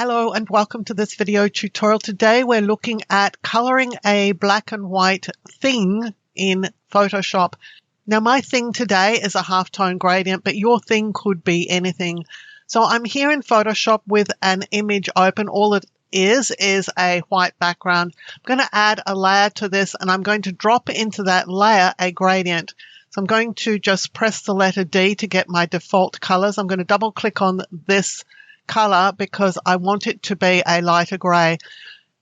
Hello and welcome to this video tutorial. Today we're looking at coloring a black and white thing in Photoshop. Now my thing today is a halftone gradient, but your thing could be anything. So I'm here in Photoshop with an image open. All it is a white background. I'm going to add a layer to this and I'm going to drop into that layer a gradient. So I'm going to just press the letter D to get my default colors. I'm going to double click on this color because I want it to be a lighter gray.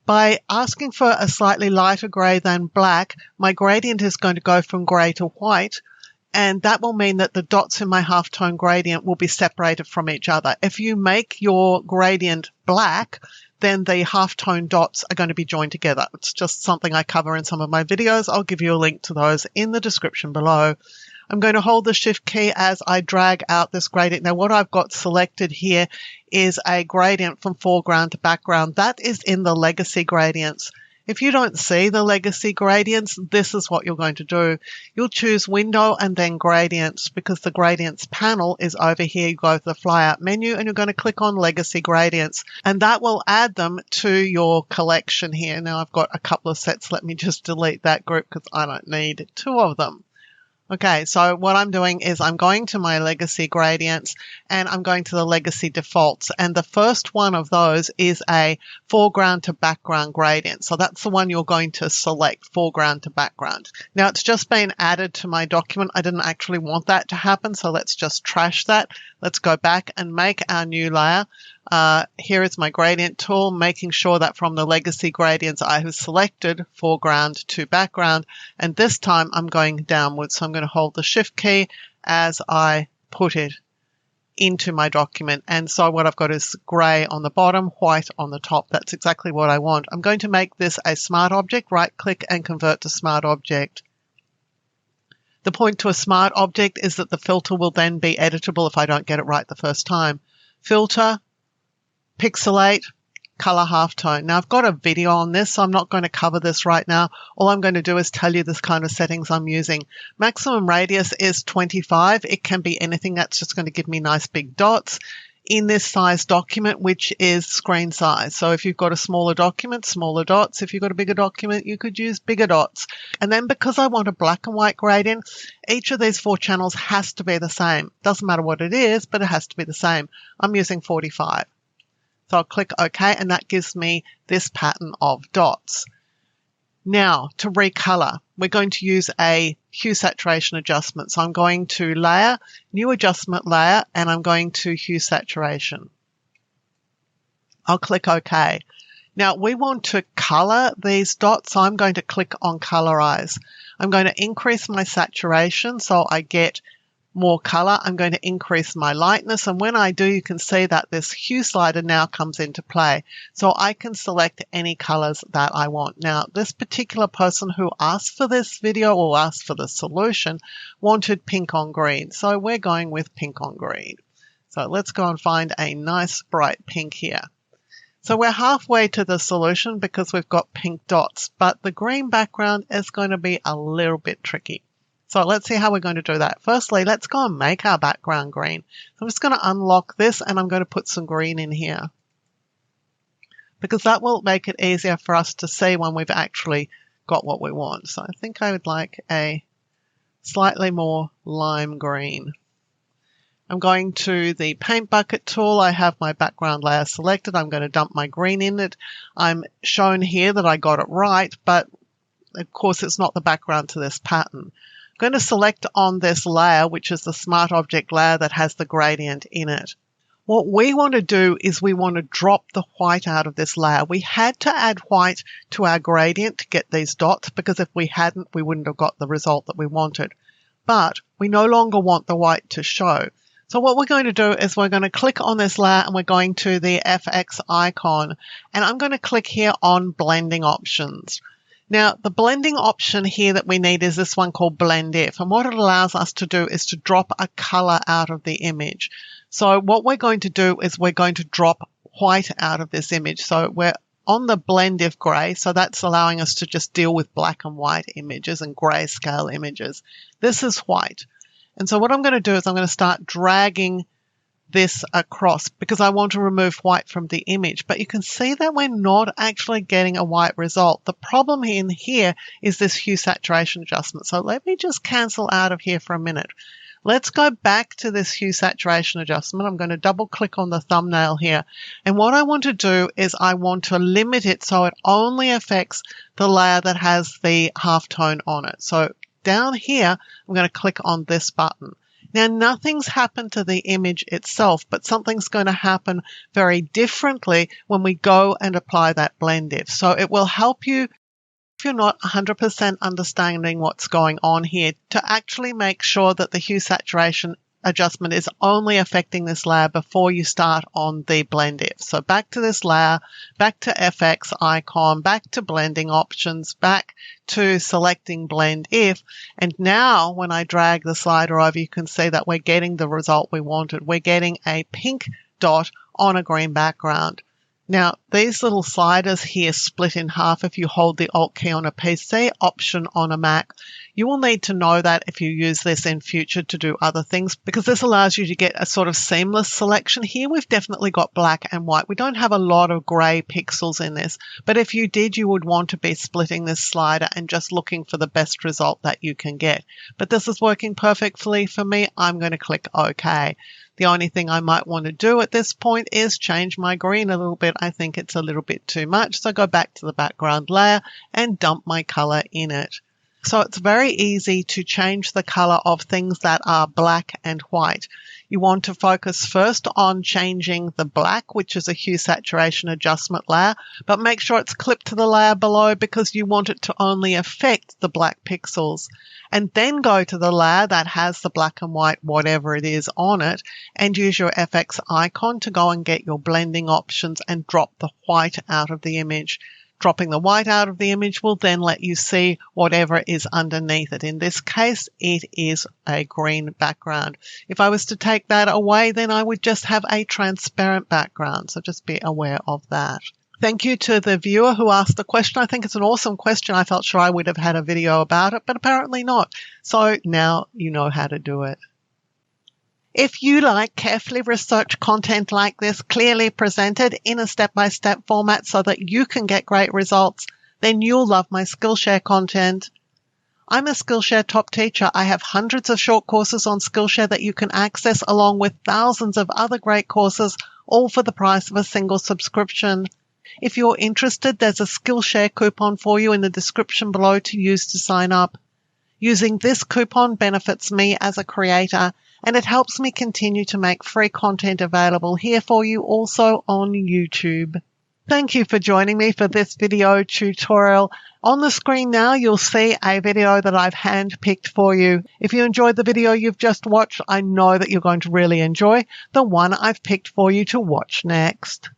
By asking for a slightly lighter gray than black, my gradient is going to go from gray to white, and that will mean that the dots in my halftone gradient will be separated from each other. If you make your gradient black, then the halftone dots are going to be joined together. It's just something I cover in some of my videos. I'll give you a link to those in the description below. I'm going to hold the Shift key as I drag out this gradient. Now what I've got selected here is a gradient from foreground to background. That is in the legacy gradients. If you don't see the legacy gradients, this is what you're going to do. You'll choose Window and then Gradients because the Gradients panel is over here. You go to the flyout menu and you're going to click on Legacy Gradients, and that will add them to your collection here. Now I've got a couple of sets. Let me just delete that group because I don't need two of them. Okay, so what I'm doing is I'm going to my legacy gradients and I'm going to the legacy defaults. And the first one of those is a foreground to background gradient. So that's the one you're going to select, foreground to background. Now it's just been added to my document. I didn't actually want that to happen, so let's just trash that. Let's go back and make our new layer. Here is my gradient tool, making sure that from the legacy gradients I have selected foreground to background, and this time I'm going downwards. So I'm going to hold the Shift key as I put it into my document. And so what I've got is gray on the bottom, white on the top. That's exactly what I want. I'm going to make this a smart object. Right click and convert to smart object. The point to a smart object is that the filter will then be editable if I don't get it right the first time. Filter, pixelate, color halftone. Now I've got a video on this, so I'm not going to cover this right now. All I'm going to do is tell you this kind of settings I'm using. Maximum radius is 25. It can be anything. That's just going to give me nice big dots in this size document, which is screen size. So if you've got a smaller document, smaller dots. If you've got a bigger document, you could use bigger dots. And then because I want a black and white gradient, each of these 4 channels has to be the same. Doesn't matter what it is, but it has to be the same. I'm using 45. So I'll click OK, and that gives me this pattern of dots. Now, to recolor, we're going to use a hue saturation adjustment. So I'm going to Layer, New Adjustment Layer, and I'm going to Hue Saturation. I'll click OK. Now, we want to color these dots, so I'm going to click on Colorize. I'm going to increase my saturation so I get more color. I'm going to increase my lightness, and when I do, you can see that this hue slider now comes into play. So I can select any colors that I want. Now, this particular person who asked for this video or asked for the solution wanted pink on green. So we're going with pink on green. So let's go and find a nice bright pink here. So we're halfway to the solution because we've got pink dots, but the green background is going to be a little bit tricky. So let's see how we're going to do that. Firstly, let's go and make our background green. So I'm just going to unlock this and I'm going to put some green in here because that will make it easier for us to see when we've actually got what we want. So I think I would like a slightly more lime green. I'm going to the paint bucket tool. I have my background layer selected. I'm going to dump my green in it. I'm shown here that I got it right, but of course it's not the background to this pattern. I'm going to select on this layer, which is the smart object layer that has the gradient in it. What we want to do is we want to drop the white out of this layer. We had to add white to our gradient to get these dots because if we hadn't, we wouldn't have got the result that we wanted. But we no longer want the white to show. So what we're going to do is we're going to click on this layer and we're going to the FX icon. And I'm going to click here on Blending Options. Now, the blending option here that we need is this one called Blend If. And what it allows us to do is to drop a color out of the image. So what we're going to do is we're going to drop white out of this image. So we're on the Blend If gray. So that's allowing us to just deal with black and white images and grayscale images. This is white. And so what I'm going to do is I'm going to start dragging this across because I want to remove white from the image. But you can see that we're not actually getting a white result. The problem in here is this hue saturation adjustment. So let me just cancel out of here for a minute. Let's go back to this hue saturation adjustment. I'm going to double click on the thumbnail here. And what I want to do is I want to limit it so it only affects the layer that has the halftone on it. So down here, I'm going to click on this button. Now, nothing's happened to the image itself, but something's going to happen very differently when we go and apply that blend if. So it will help you, if you're not 100% understanding what's going on here, to actually make sure that the hue saturation adjustment is only affecting this layer before you start on the blend if. So back to this layer, back to FX icon, back to blending options, back to selecting blend if. And now when I drag the slider over, you can see that we're getting the result we wanted. We're getting a pink dot on a green background. Now, these little sliders here split in half if you hold the Alt key on a PC, Option on a Mac. You will need to know that if you use this in future to do other things, because this allows you to get a sort of seamless selection. Here we've definitely got black and white. We don't have a lot of grey pixels in this, but if you did, you would want to be splitting this slider and just looking for the best result that you can get. But this is working perfectly for me. I'm going to click OK. The only thing I might want to do at this point is change my green a little bit. I think it's a little bit too much. So go back to the background layer and dump my color in it. So it's very easy to change the color of things that are black and white. You want to focus first on changing the black, which is a hue saturation adjustment layer, but make sure it's clipped to the layer below because you want it to only affect the black pixels. And then go to the layer that has the black and white, whatever it is on it, and use your FX icon to go and get your blending options and drop the white out of the image. Dropping the white out of the image will then let you see whatever is underneath it. In this case, it is a green background. If I was to take that away, then I would just have a transparent background. So just be aware of that. Thank you to the viewer who asked the question. I think it's an awesome question. I felt sure I would have had a video about it, but apparently not. So now you know how to do it. If you like carefully researched content like this, clearly presented in a step-by-step format so that you can get great results, then you'll love my Skillshare content. I'm a Skillshare top teacher. I have hundreds of short courses on Skillshare that you can access along with thousands of other great courses, all for the price of a single subscription. If you're interested, there's a Skillshare coupon for you in the description below to use to sign up. Using this coupon benefits me as a creator, and it helps me continue to make free content available here for you also on YouTube. Thank you for joining me for this video tutorial. On the screen now, you'll see a video that I've handpicked for you. If you enjoyed the video you've just watched, I know that you're going to really enjoy the one I've picked for you to watch next.